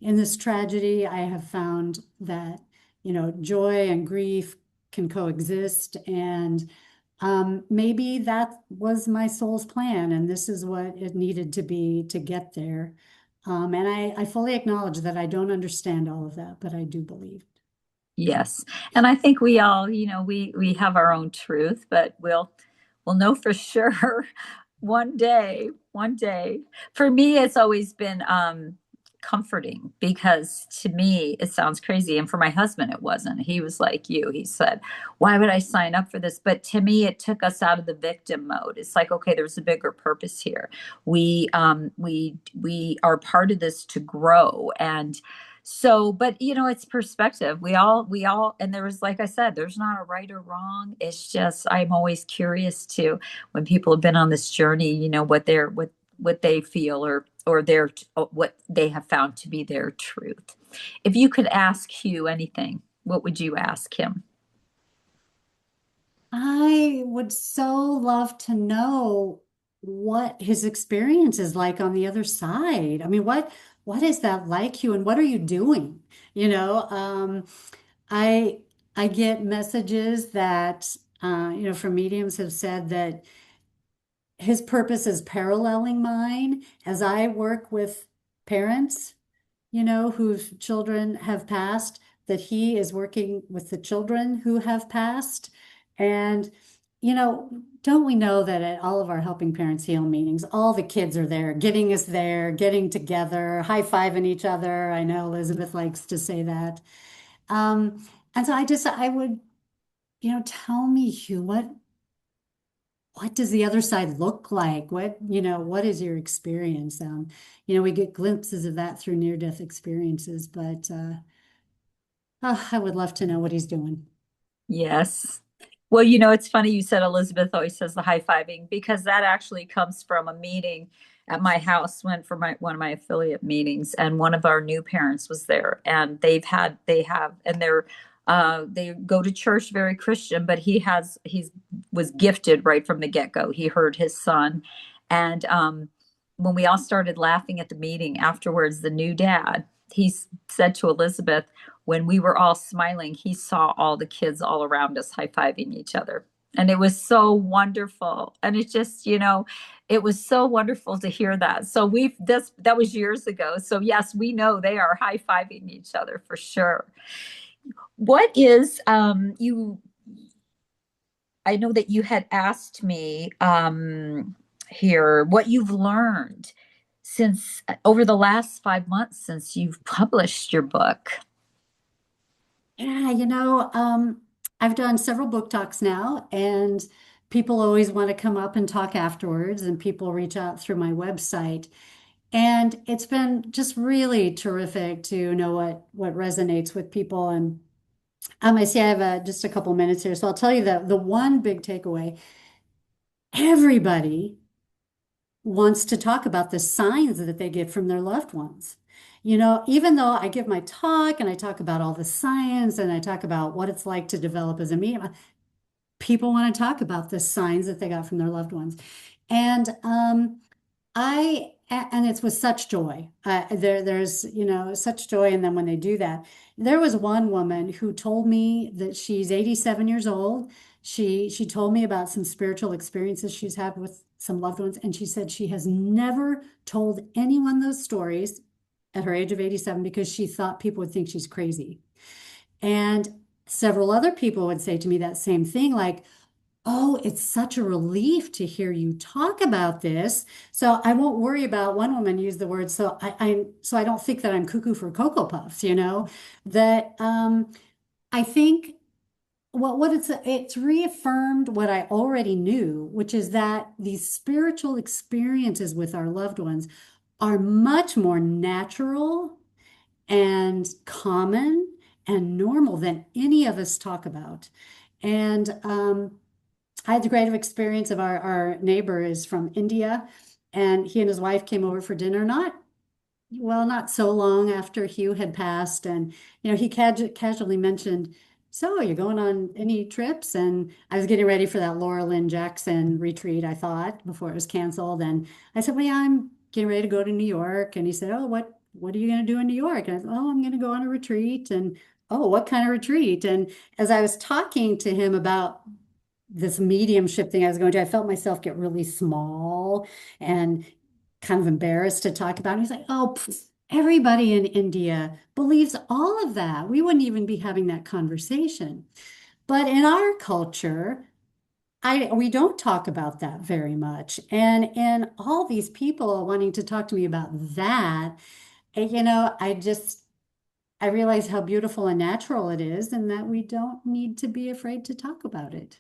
in this tragedy. I have found that, joy and grief can coexist. And maybe that was my soul's plan, and this is what it needed to be to get there. And I fully acknowledge that I don't understand all of that, but I do believe. Yes. And I think we all, we have our own truth, but we'll know for sure one day, one day. For me, it's always been comforting because to me it sounds crazy. And for my husband, it wasn't. He was like you. He said, why would I sign up for this? But to me, it took us out of the victim mode. It's like, okay, there's a bigger purpose here. We are part of this to grow. And so, but it's perspective. We all, and there was, like I said, there's not a right or wrong. It's just, I'm always curious to, when people have been on this journey, what they feel or their, what they have found to be their truth. If you could ask Hugh anything, what would you ask him? I would so love to know what his experience is like on the other side. I mean, what is that like, you, and what are you doing? You know, I I get messages that from mediums have said that his purpose is paralleling mine as I work with parents, whose children have passed, that he is working with the children who have passed. And, don't we know that at all of our Helping Parents Heal meetings, all the kids are there, getting us there, getting together, high-fiving each other. I know Elizabeth likes to say that. And so I would, tell me, Hugh, what does the other side look like? What is your experience? We get glimpses of that through near-death experiences, but oh, I would love to know what he's doing. Yes. Well, it's funny you said Elizabeth always says the high fiving because that actually comes from a meeting at my house. Went for one of my affiliate meetings, and one of our new parents was there, and they go to church, very Christian, but he's was gifted right from the get-go. He heard his son, and when we all started laughing at the meeting afterwards, the new dad, said to Elizabeth, when we were all smiling, he saw all the kids all around us high-fiving each other. And it was so wonderful. And it just, it was so wonderful to hear that. So that was years ago. So yes, we know they are high-fiving each other for sure. What is I know that you had asked me here what you've learned since over the last 5 months since you've published your book. Yeah, I've done several book talks now, and people always want to come up and talk afterwards, and people reach out through my website. And it's been just really terrific to know what resonates with people. And I see I have just a couple minutes here, so I'll tell you that the one big takeaway, everybody wants to talk about the signs that they get from their loved ones. Even though I give my talk and I talk about all the science and I talk about what it's like to develop as a medium, people want to talk about the signs that they got from their loved ones. And and it's with such joy. There's, such joy. And then when they do that, there was one woman who told me that she's 87 years old. She told me about some spiritual experiences she's had with some loved ones, and she said she has never told anyone those stories at her age of 87 because she thought people would think she's crazy. And several other people would say to me that same thing, like, oh, it's such a relief to hear you talk about this. So I won't worry about, one woman used the word, so I don't think that I'm cuckoo for Cocoa Puffs, that I think what it's reaffirmed what I already knew, which is that these spiritual experiences with our loved ones are much more natural and common and normal than any of us talk about. And I had the great experience of our neighbor is from India, and he and his wife came over for dinner, not so long after Hugh had passed. And, he casually mentioned, so you're going on any trips? And I was getting ready for that Laura Lynn Jackson retreat, I thought, before it was canceled. And I said, well, yeah, I'm getting ready to go to New York. And he said, oh, what are you going to do in New York? And I said, oh, I'm going to go on a retreat. And, oh, what kind of retreat? And as I was talking to him about this mediumship thing I was going to, I felt myself get really small and kind of embarrassed to talk about it. He's like, oh, everybody in India believes all of that. We wouldn't even be having that conversation. But in our culture, we don't talk about that very much. And all these people wanting to talk to me about that, I realize how beautiful and natural it is, and that we don't need to be afraid to talk about it.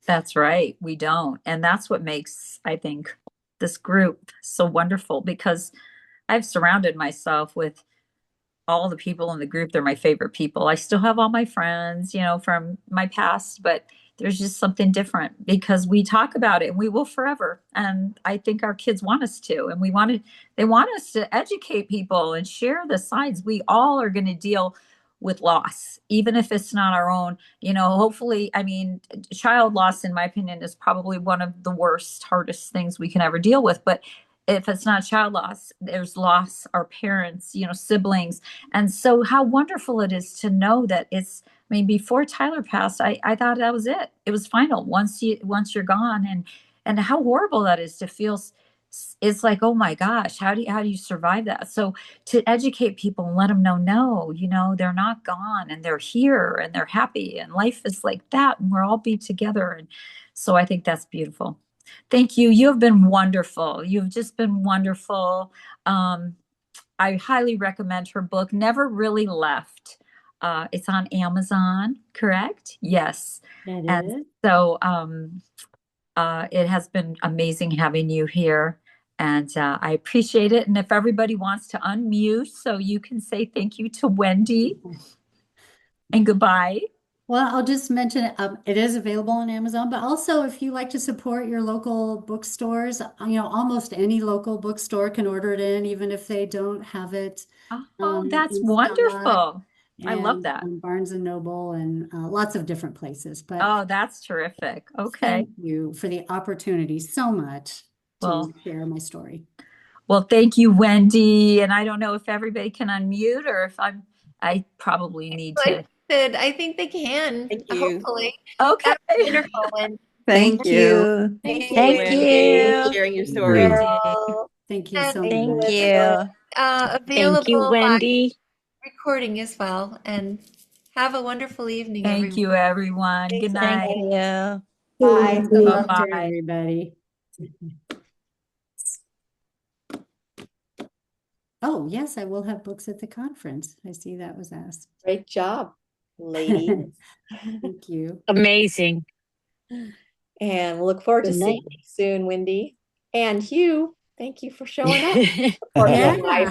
That's right. We don't. And that's what makes, I think, this group so wonderful because I've surrounded myself with all the people in the group. They're my favorite people. I still have all my friends, from my past, but there's just something different because we talk about it and we will forever. And I think our kids want us to, and they want us to educate people and share the sides. We all are going to deal with loss, even if it's not our own, hopefully, I mean, child loss, in my opinion, is probably one of the worst, hardest things we can ever deal with. But if it's not child loss, there's loss, our parents, siblings. And so how wonderful it is to know that I mean, before Tyler passed, I thought that was it. It was final once you're gone, and how horrible that is to feel. It's like, oh my gosh, how do you survive that? So to educate people and let them know, no, they're not gone and they're here and they're happy and life is like that and we're all be together. And so I think that's beautiful. Thank you. You have been wonderful. You've just been wonderful. I highly recommend her book, Never Really Left. It's on Amazon, correct? Yes. It And is. so it has been amazing having you here. And I appreciate it. And if everybody wants to unmute so you can say thank you to Wendy and goodbye. Well, I'll just mention it, it is available on Amazon, but also if you like to support your local bookstores, almost any local bookstore can order it in, even if they don't have it Oh, that's in stock, wonderful. I love and that. Barnes and Noble and lots of different places. But Oh, that's terrific. Okay. thank you for the opportunity so much to Well, share my story. thank you, Wendy. And I don't know if everybody can unmute or if I probably need to. I think they can, Thank you. hopefully. Okay. That was wonderful. And Thank Thank you. you. Thank you, Thank Wendy, for you. sharing your stories. Wendy. Carol, Thank you and so thank you, Thank much. it's you. Elizabeth. Thank you, available by Wendy. recording as well. And have a wonderful evening, Thank everyone. you, everyone. Good Thanks, Thank night. everybody. you. Bye. Good luck to Bye-bye. everybody. Oh, yes, I will have books at the conference. I see that was asked. Great job, ladies. Thank you. Amazing. And we'll look forward to Good seeing night. you soon, Wendy. And Hugh, thank you for showing up. Of course, Yeah. live